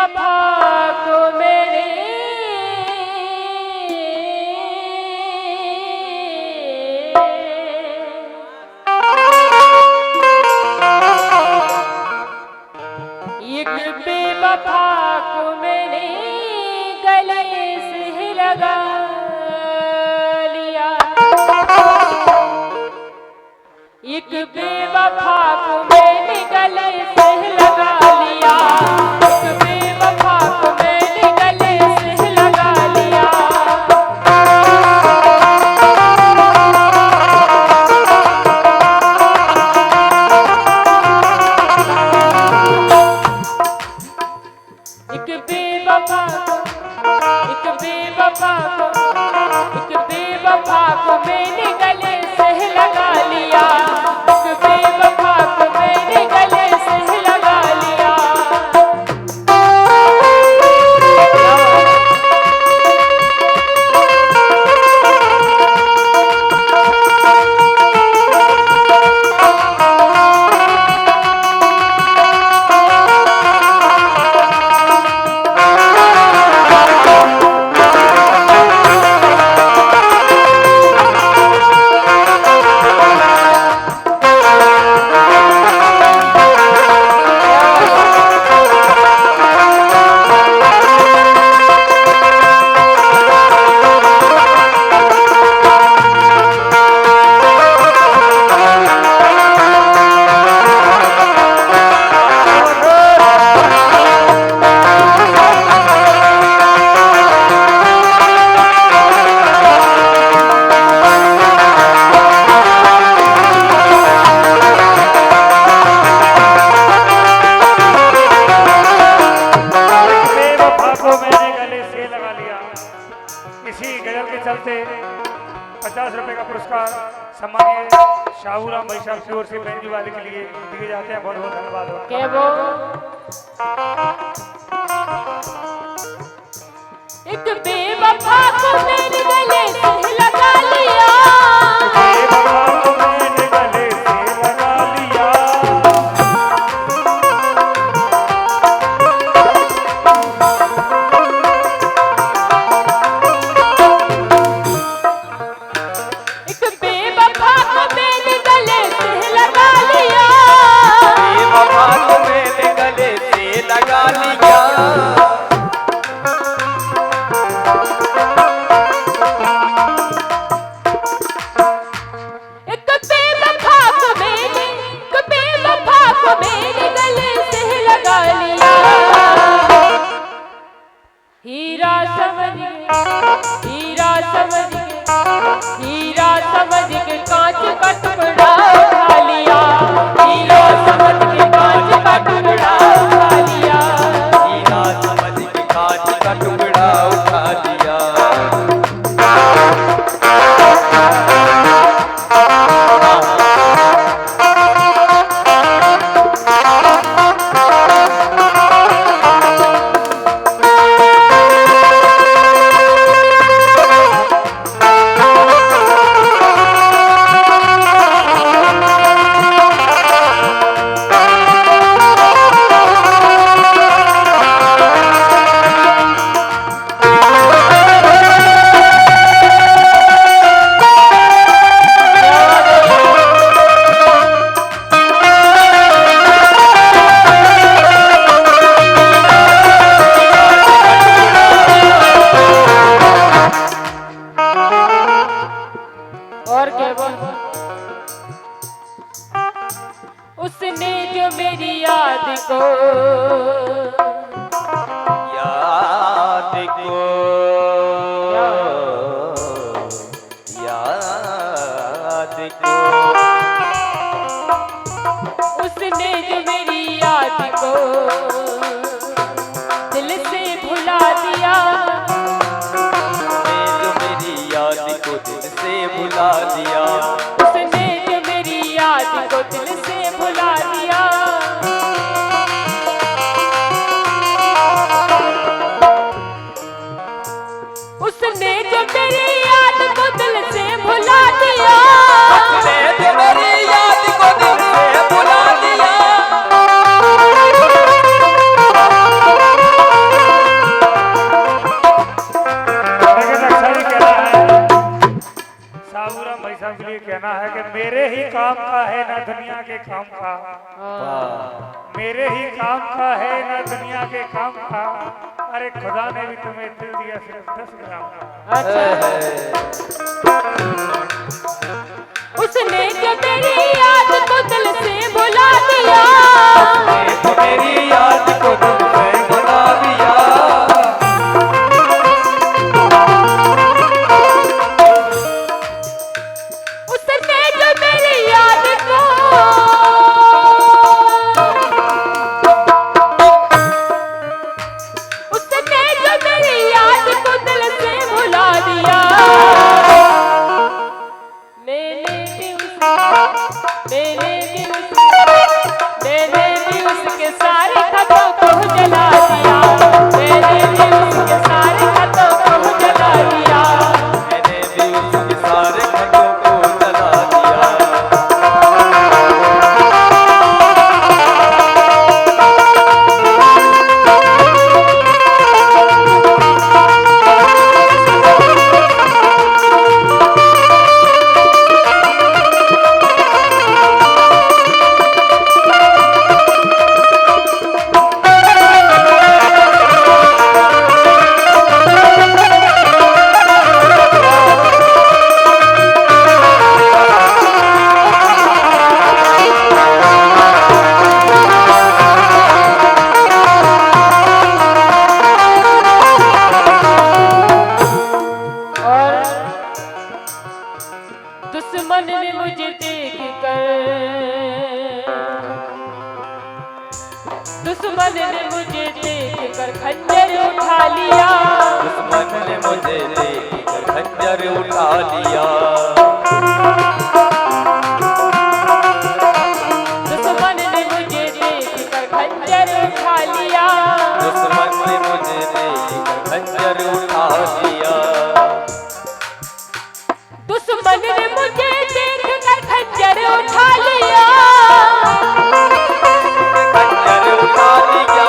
बेवफा को मेरे एक बेवफा को मैंने गले से लगा लिया। एक बेवफा को मैंने गले से लगा लिया। एक बेवफा को मैंने गले से लगा लिया। एक बेवफा को मैंने गले से लगा लिया। एक बेवफा को मैंने गले से लगा लिया। इसी गजल के चलते 50 रुपए का पुरस्कार सम्मानीय शाहूराम भाई साहब की ओर से बेंजी वाले के लिए दिए जाते हैं। बहुत बहुत धन्यवाद। क्या वो एक बेवफा को मेरे गले से लगा लिया। बेवफा को मैंने गले से लगा लिया। हीरा समझ के कांच का टुकड़ा उठा लिया। हीरा समझ के कांच का टुकड़ा उठा लिया। हीरा समझ के कांच का टुकड़ा उठा लिया। मेरे ही काम का है ना दुनिया के काम का, मेरे ही काम का है ना दुनिया के काम का। अरे खुदा ने भी तुम्हें दिल दिया सिर्फ 10 ग्राम का। उसने जो मेरी याद को दिल से भुला दिया, तो मेरी याद को दिल से भुला दिया। उसने जो मेरी याद को, उसने जो मेरी याद को दिल से भुला दिया। मैंने भी उसके सारे खतों को जला दिया, मैंने भी उसके सारे खतों को जला दिया, मैंने भी उसके सारे खतों को जला दिया। दुश्मन ने मुझे देख कर, दुश्मन ने मुझे देख कर खंजर उठा लिया, दुश्मन ने मुझे देखकर खंजर उठा लिया। दुश्मन ने मुझे देख कर खंजर उठा लिया, दुश्मन ने मुझे देखकर खंजर उठा लिया। दुश्मन ने मुझे देख कर खंजर उठा लिया, खंजर उठा लिया।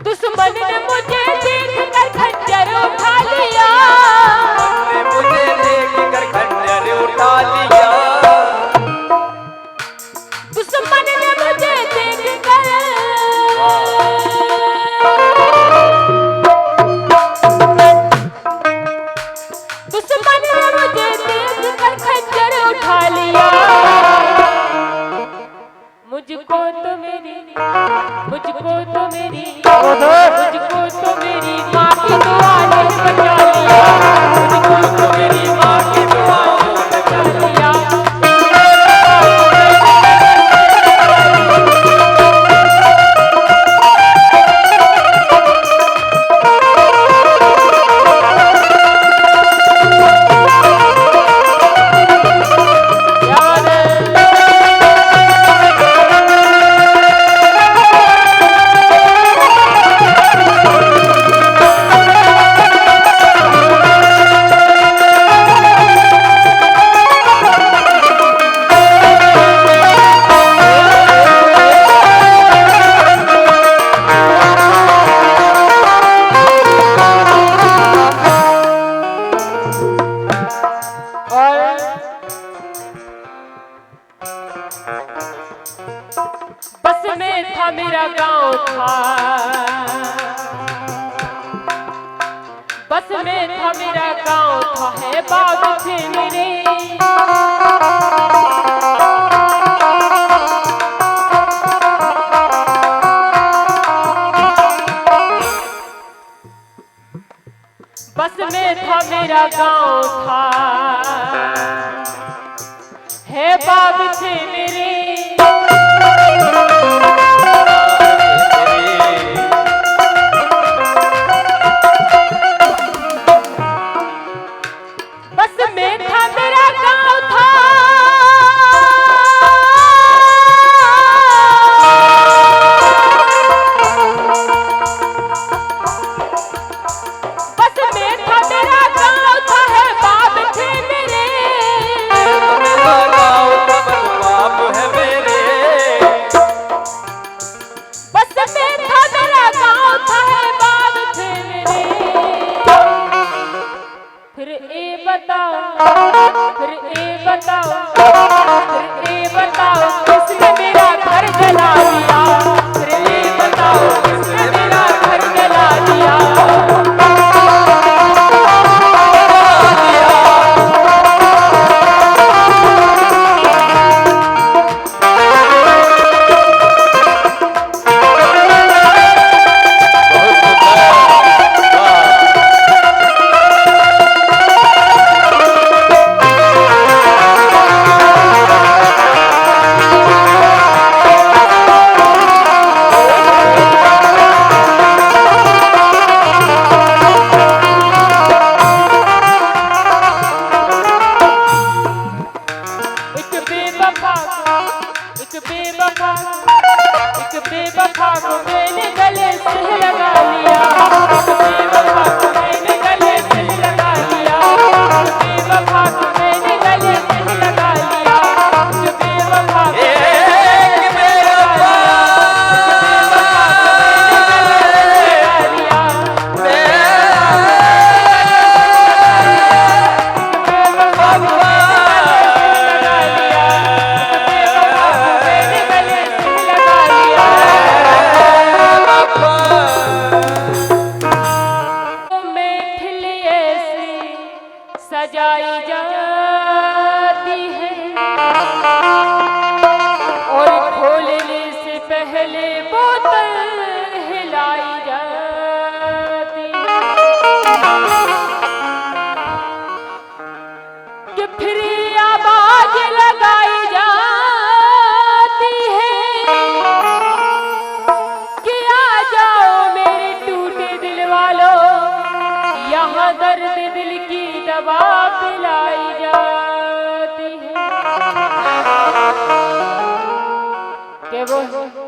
दुश्मन ने मुझे देख कर खंजर उठा लिया, मुझे देखकर खंजर उठा लिया। दुश्मन ने मुझे देख कर, दुश्मन ने मुझे देख कर खंजर उठा लिया। मुझको तो मेरी, मुझको तो मेरी, मुझको तो मेरी माँ की दुआ ने बचा लिया, मुझको तो मेरी माँ की दुआ ने बचा लिया। बस में था मेरा गांव था, बस में था मेरा गांव था, है बाग थे मेरे, बस में था मेरा गांव था, है बाग थे मेरे। बस में था मेरा गांव था, बस में था मेरा गांव था, है बाप थे मेरे, मेरा गाँव का बाप है मेरे। बस में था मेरा गांव था, है बाप थे मेरे। फिर ए बता, फिर यहाँ दर्द दिल की दवा पिलाई जाती है कि वो